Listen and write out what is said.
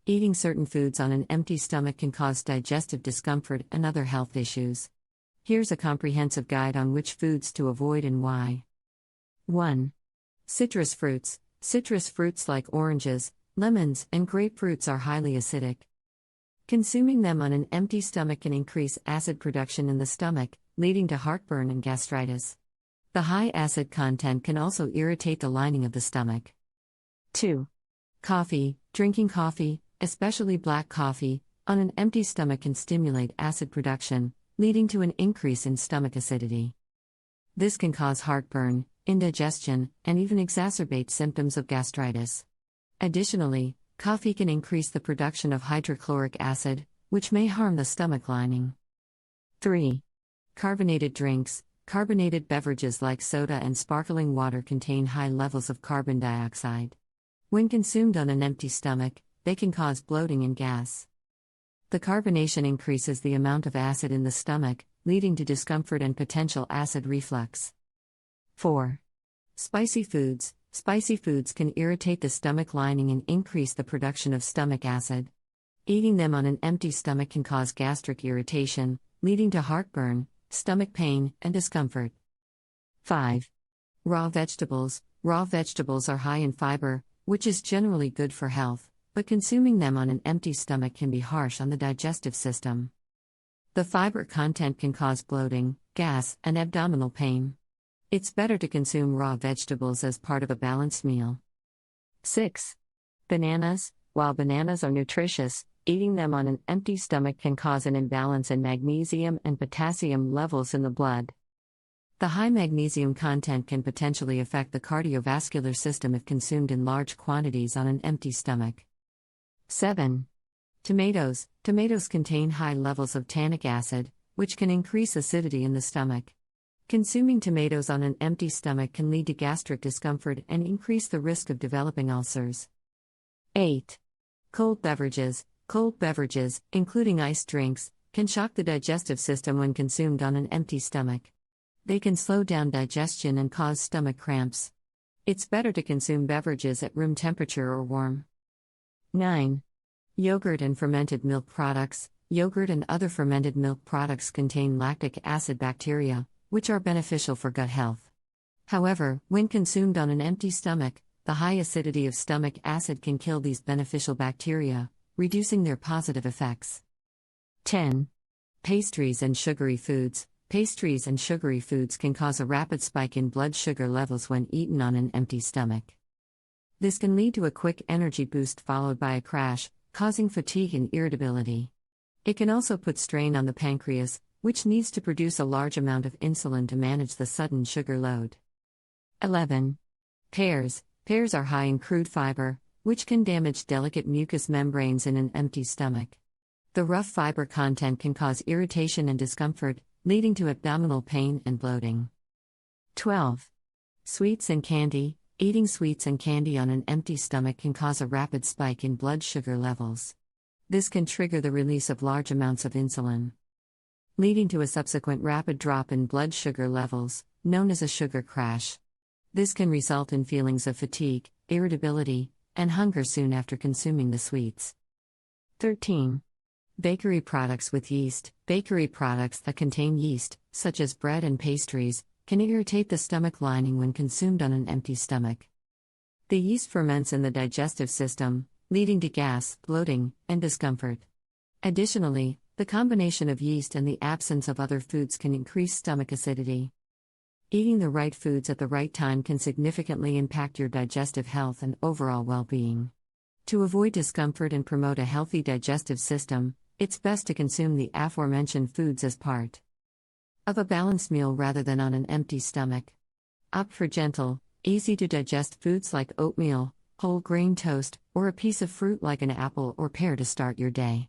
Eating certain foods on an empty stomach can cause digestive discomfort and other health issues. Here's a comprehensive guide on which foods to avoid and why. 1. Citrus fruits. Citrus fruits like oranges, lemons, and grapefruits are highly acidic. Consuming them on an empty stomach can increase acid production in the stomach, leading to heartburn and gastritis. The high acid content can also irritate the lining of the stomach. 2. Coffee. Drinking coffee, especially black coffee, on an empty stomach can stimulate acid production, leading to an increase in stomach acidity. This can cause heartburn, indigestion, and even exacerbate symptoms of gastritis. Additionally, coffee can increase the production of hydrochloric acid, which may harm the stomach lining. 3. Carbonated drinks. Carbonated beverages like soda and sparkling water contain high levels of carbon dioxide. When consumed on an empty stomach, they can cause bloating and gas. The carbonation increases the amount of acid in the stomach, leading to discomfort and potential acid reflux. 4. Spicy foods. Spicy foods can irritate the stomach lining and increase the production of stomach acid. Eating them on an empty stomach can cause gastric irritation, leading to heartburn, stomach pain, and discomfort. 5. Raw vegetables. Raw vegetables are high in fiber, which is generally good for health, but consuming them on an empty stomach can be harsh on the digestive system. The fiber content can cause bloating, gas, and abdominal pain. It's better to consume raw vegetables as part of a balanced meal. 6. Bananas. While bananas are nutritious, eating them on an empty stomach can cause an imbalance in magnesium and potassium levels in the blood. The high magnesium content can potentially affect the cardiovascular system if consumed in large quantities on an empty stomach. 7. Tomatoes. Tomatoes contain high levels of tannic acid, which can increase acidity in the stomach. Consuming tomatoes on an empty stomach can lead to gastric discomfort and increase the risk of developing ulcers. 8. Cold beverages. Cold beverages, including iced drinks, can shock the digestive system when consumed on an empty stomach. They can slow down digestion and cause stomach cramps. It's better to consume beverages at room temperature or warm. 9. Yogurt and fermented milk products. Yogurt and other fermented milk products contain lactic acid bacteria, which are beneficial for gut health. However, when consumed on an empty stomach, the high acidity of stomach acid can kill these beneficial bacteria, reducing their positive effects. 10. Pastries and sugary foods. Pastries and sugary foods can cause a rapid spike in blood sugar levels when eaten on an empty stomach. This can lead to a quick energy boost followed by a crash, causing fatigue and irritability. It can also put strain on the pancreas, which needs to produce a large amount of insulin to manage the sudden sugar load. 11. Pears. Pears are high in crude fiber, which can damage delicate mucous membranes in an empty stomach. The rough fiber content can cause irritation and discomfort, leading to abdominal pain and bloating. 12. Sweets and candy. Eating sweets and candy on an empty stomach can cause a rapid spike in blood sugar levels. This can trigger the release of large amounts of insulin, leading to a subsequent rapid drop in blood sugar levels, known as a sugar crash. This can result in feelings of fatigue, irritability, and hunger soon after consuming the sweets. 13. Bakery products with yeast. Bakery products that contain yeast, such as bread and pastries, can irritate the stomach lining when consumed on an empty stomach. The yeast ferments in the digestive system, leading to gas, bloating, and discomfort. Additionally, the combination of yeast and the absence of other foods can increase stomach acidity. Eating the right foods at the right time can significantly impact your digestive health and overall well-being. To avoid discomfort and promote a healthy digestive system, it's best to consume the aforementioned foods as part of a balanced meal rather than on an empty stomach. Opt for gentle, easy-to-digest foods like oatmeal, whole grain toast, or a piece of fruit like an apple or pear to start your day.